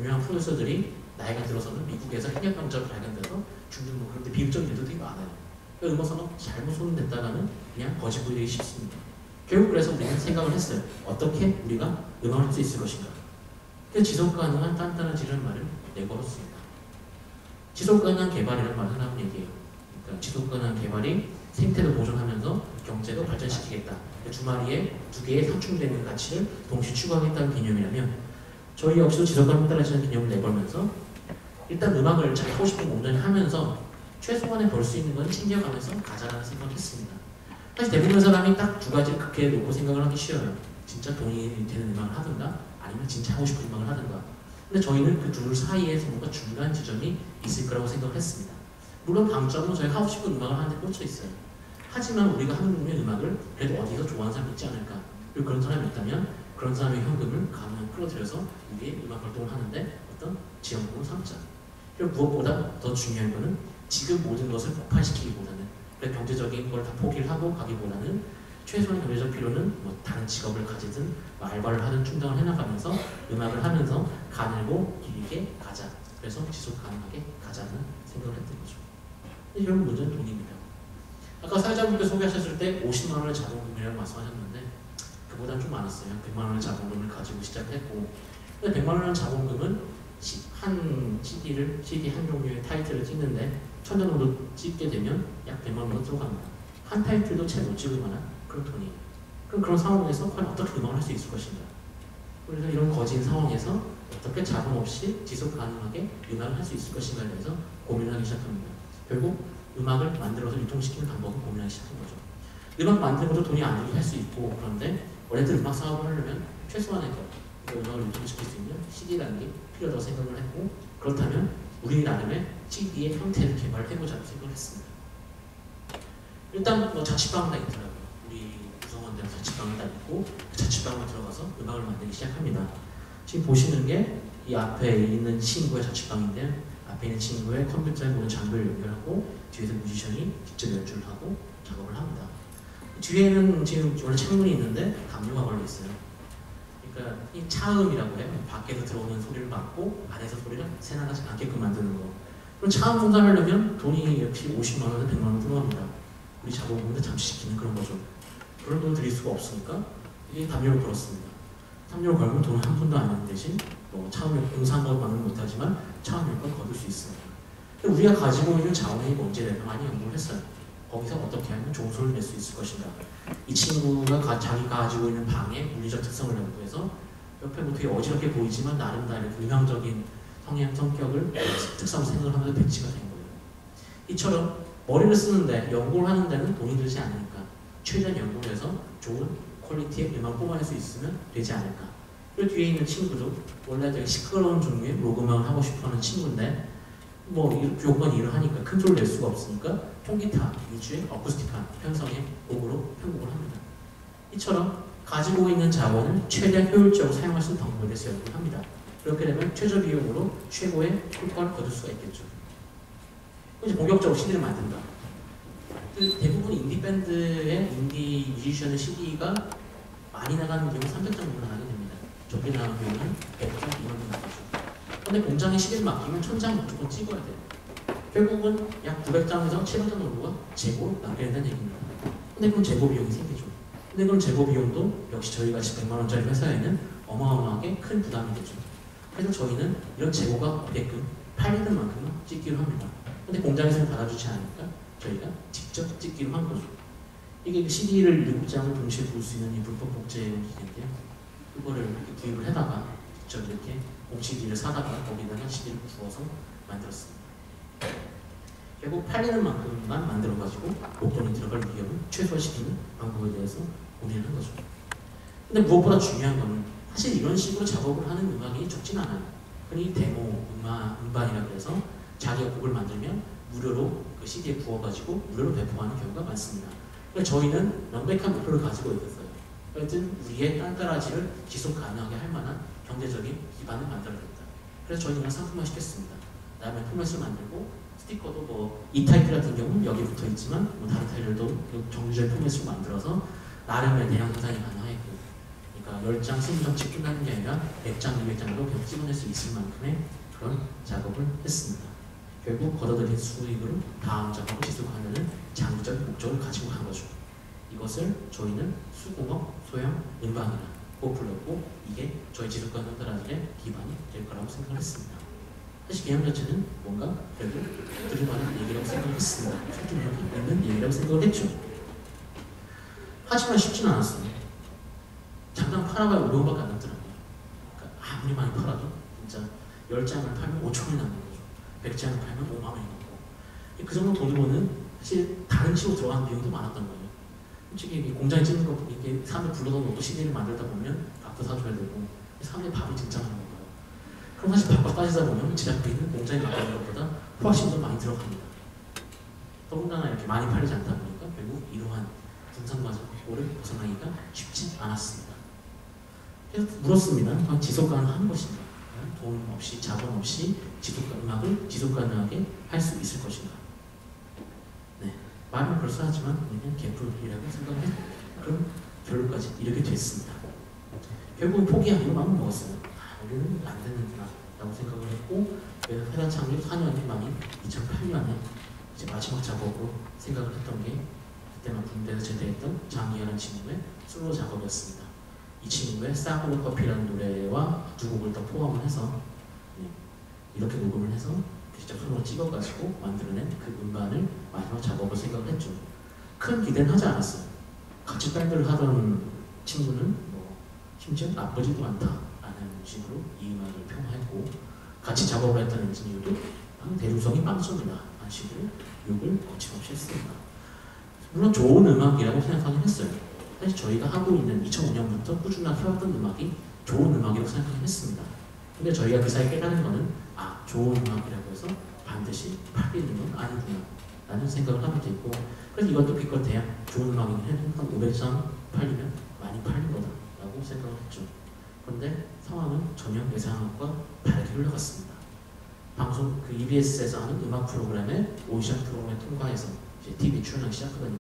유명한 프로듀서들이 나이가 들어서는 미국에서 핵약강자로 발견돼서 죽는 뭐 그런 데 비극적인 일도 되게 많아요. 그러니까 음악사는 잘못 손댔다가는 그냥 거짓 부리기 쉽습니다. 결국 그래서 우리는 생각을 했어요. 어떻게 우리가 음악을 할 수 있을 것인가. 그래서 지속가능한 단단한 질이라는 말을 내걸었습니다. 지속가능한 개발이라는 말을 하나만 얘기해요. 그러니까 지속가능한 개발이 생태도 보존하면서 경제도 발전시키겠다. 주마리에 두 개의 상충되는 가치를 동시에 추구하겠다는 개념이라면 저희 역시도 지속가능에 따라지는 개념을 내걸면서 일단 음악을 자기 하고 싶은 거 온전히 하면서 최소한에 벌 수 있는 건 챙겨가면서 가자라는 생각을 했습니다. 사실 대부분의 사람이 딱 두 가지를 그렇게 놓고 생각을 하기 쉬워요. 진짜 돈이 되는 음악을 하든가 아니면 진짜 하고 싶은 음악을 하든가. 근데 저희는 그 둘 사이에서 뭔가 중간 지점이 있을 거라고 생각을 했습니다. 물론 강점은 저희가 하고 싶은 음악을 하는데 꽂혀 있어요. 하지만 우리가 하는 음악을 그래도 어디서 좋아하는 사람이 있지 않을까. 그리고 그런 사람이 있다면 그런 사람의 현금을 가능한 끌어들여서 우리의 음악 활동을 하는데 어떤 지원금을 삼자. 그리고 무엇보다 더 중요한 거는 지금 모든 것을 폭발시키기보다는 경제적인 걸 다 포기를 하고 가기보다는 최소한의 경제적 필요는 뭐 다른 직업을 가지든 알바를 하든 충당을 해나가면서 음악을 하면서 가늘고 길게 가자. 그래서 지속 가능하게 가자는 생각을 했던 거죠. 근데 결국 문제는 돈입니다. 아까 사회자분께 소개하셨을 때 50만 원의 자본금이라고 말씀하셨는데 그보다는 좀 많았어요. 100만 원의 자본금을 가지고 시작을 했고, 근데 100만 원의 자본금은 한 CD 한 종류의 타이틀을 찍는데 1000원 정도 찍게 되면 약 100만 원 정도 들어갑니다. 한 타이틀도 채 못 찍을 만한 그런 돈이에요. 그럼 그런 상황에서 과연 어떻게 음악을 할 수 있을 것인가? 그래서 이런 거진 상황에서 어떻게 자본 없이 지속 가능하게 음악을 할 수 있을 것인가에 대해서 고민을 하기 시작합니다. 결국 음악을 만들어서 유통시키는 방법을 고민하기 시작한 거죠. 음악 만드는 것도 돈이 안 들게 할 수 있고, 그런데 원래는 음악 사업을 하려면 최소한의 음악을 유통시킬 수 있는 CD라는 게 필요하다고 생각을 했고, 그렇다면 우리 나름의 CD의 형태를 개발해보자고 생각을 했습니다. 일단 뭐 자취방은 다 있더라고요. 우리 구성원들은 자취방을 다 있고 그 자취방에 들어가서 음악을 만들기 시작합니다. 지금 보시는 게 이 앞에 있는 친구의 자취방인데요. 앞에 있는 친구의 컴퓨터에 모든 장비를 연결하고 뒤에서 뮤지션이 직접 연주를 하고 작업을 합니다. 뒤에는 지금 원래 창문이 있는데 담요가 걸려 있어요. 그러니까 이 차음이라고 해요. 밖에서 들어오는 소리를 막고 안에서 소리를 새나가지 않게끔 만드는 거. 그럼 차음 공사를 하려면 돈이 역시 50만 원에서 100만 원 들어갑니다. 우리 자본금을 잠식시키는 그런 거죠. 그런 돈을 드릴 수가 없으니까 이게 담요를 걸었습니다. 담요를 걸면 돈을 한 푼도 안 내는 대신 뭐 차음료 공사한것만은 못하지만 차음료를 거둘 수 있습니다. 우리가 가지고 있는 자원이 뭔지에 대해서 많이 연구를 했어요. 거기서 어떻게 하면 좋은 소리를 낼 수 있을 것인가. 이 친구가 자기가 가지고 있는 방의 물리적 특성을 연구해서 옆에 뭐 되게 어지럽게 보이지만 나름 다른 음향적인 성격을 특성을 생각하면서 배치가 된 거예요. 이처럼 머리를 쓰는데 연구를 하는 데는 돈이 들지 않으니까 최대한 연구를 해서 좋은 퀄리티의 음악을 뽑아낼 수 있으면 되지 않을까. 그리고 뒤에 있는 친구도 원래 되게 시끄러운 종류의 로그음악을 하고 싶어하는 친구인데 뭐 요구만 일을 하니까 큰 소리를 낼 수가 없으니까 통기타 위주의 어쿠스틱한 편성의 곡으로 편곡을 합니다. 이처럼 가지고 있는 자원을 최대한 효율적으로 사용할 수 있는 방법에 대해서 연구를 합니다. 그렇게 되면 최저 비용으로 최고의 효과를 거둘 수가 있겠죠. 이제 본격적으로 CD를 만든다. 대부분 인디밴드의 인디 뮤지션의 CD가 많이 나가는 경우 300장 정도 나가게 됩니다. 적게 나가는 경우는 100장 이만큼 나가죠. 근데 공장에 CD를 맡기면 1000장 무조건 찍어야 돼요. 결국은 약 900장에서 700장 정도가 재고로 남겨야 된다는 얘기입니다. 근데 그럼 재고 비용이 생기죠. 근데 그럼 재고 비용도 역시 저희 같이 100만 원짜리 회사에는 어마어마하게 큰 부담이 되죠. 그래서 저희는 이런 재고가 없게끔 팔리는 만큼은 찍기로 합니다. 근데 공장에서는 받아주지 않으니까 저희가 직접 찍기로 한 거죠. 이게 CD를 7장을 동시에 볼 수 있는 이 불법 복제 기계인데요. 그거를 이렇게 구입을 해다가 직접 이렇게 CD를 사다가 거기다가 CD를 부어서 만들었습니다. 결국 팔리는 만큼만 만들어가지고 목돈이 들어갈 위험을 최소화시키는 방법에 대해서 고민을 한 거죠. 근데 무엇보다 중요한 거는 사실 이런 식으로 작업을 하는 음악이 적진 않아요. 흔히 데모, 음반이라고 해서 자기가 곡을 만들면 무료로 그 CD에 부어가지고 무료로 배포하는 경우가 많습니다. 그래서 저희는 명백한 목표를 가지고 있었어요. 하여튼 우리의 땅따라지를 지속 가능하게 할 만한 경제적인 기반을 만들어야겠다. 그래서 저희는 이런 상품화 시켰습니다. 그다음에 포맷을 만들고 스티커도 뭐 이 타이틀 같은 경우는 여기 붙어 있지만 뭐 다른 타이틀도 정규적인 포맷으로 만들어서 나름의 대량 생산이 가능하게끔, 그러니까 10장, 20장씩 끝나는 게 아니라 100장, 200장으로 계속 찍어낼 수 있을 만큼의 그런 작업을 했습니다. 결국 걷어들인 수익으로 다음 작업을 지속하는 장기적 목적을 가지고 간 거죠. 이것을 저희는 수공업, 소형, 음반이라고 불렀고 이게 저희 지속가능 현대라들의 기반이 될 거라고 생각을 했습니다. 사실 개념 자체는 뭔가 그래도 들을만한 얘기라고 생각을 했습니다. 설득력이 있는 얘기라고 생각을 했죠. 하지만 쉽지는 않았어요. 잠깐 팔아봐야 500원밖에 안 남더라고요. 그러니까 아무리 많이 팔아도 진짜 10장을 팔면 5,000원이 남는 거죠. 100장을 팔면 5만 원이 남고 그 정도 돈으로는 사실 다른 치고 들어가는 비용도 많았던 거예요. 솔직히 공장에 찍는 거 이렇게 사람들 불러다 놓고 CD를 만들다 보면 밥도 사줘야 되고 사람들이 밥을 진짜 하는 거예요. 그럼 사실 밥값 따지다 보면 제작비는 공장에 나가는 것보다 훨씬 더 많이 들어갑니다. 더군다나 이렇게 많이 팔리지 않다 보니까 결국 이러한 분산 과정을 벗어나기가 쉽지 않았습니다. 그래서 물었습니다. 지속 가능한 것인가? 돈 없이 자본 없이 음악을 지속 가능하게 할 수 있을 것인가? 네, 말은 그럴싸하지만 우리는 개뿔이라고 생각을 했고 그럼 결론까지 이렇게 됐습니다. 결국은 포기하기로 마음을 먹었어요. 우리는 안 되는구나 라고 생각을 했고 회사 창립 4년이 만인 2008년에 이제 마지막 작업으로 생각을 했던 게 그때만 군대에서 제대했던 장기현한 친구의 솔로 작업이었습니다. 이 친구의 싸구려 커피라는 노래와 두 곡을 더 포함을 해서 이렇게 녹음을 해서 직접 손으로 찍어가지고 만들어낸 그 음반을 마지막 작업을 생각을 했죠. 큰 기대는 하지 않았어요. 같이 밴드를 하던 친구는 심지어 나쁘지도 않다라는 식으로 이 음악을 평가했고 같이 작업을 했던 엔지니어도 대중성이 빵점이다 라는 식으로 욕을 거침없이 했습니다. 물론 좋은 음악이라고 생각하긴 했어요. 사실 저희가 하고 있는 2005년부터 꾸준하게 해왔던 음악이 좋은 음악이라고 생각하긴 했습니다. 근데 저희가 그 사이에 깨달은 거는 좋은 음악이라고 해서 반드시 팔리는 건 아니구나 라는 생각을 하게 됐고 그래서 이것도 기껏해야 좋은 음악이긴 해도 한 500장 팔리면 많이 팔린 거다 라고 생각을 했죠. 그런데 상황은 전혀 예상한 것과 다르게 흘러갔습니다. 방송 EBS에서 하는 음악 프로그램에 오디션 프로그램에 통과해서 이제 TV 출연하기 시작하더니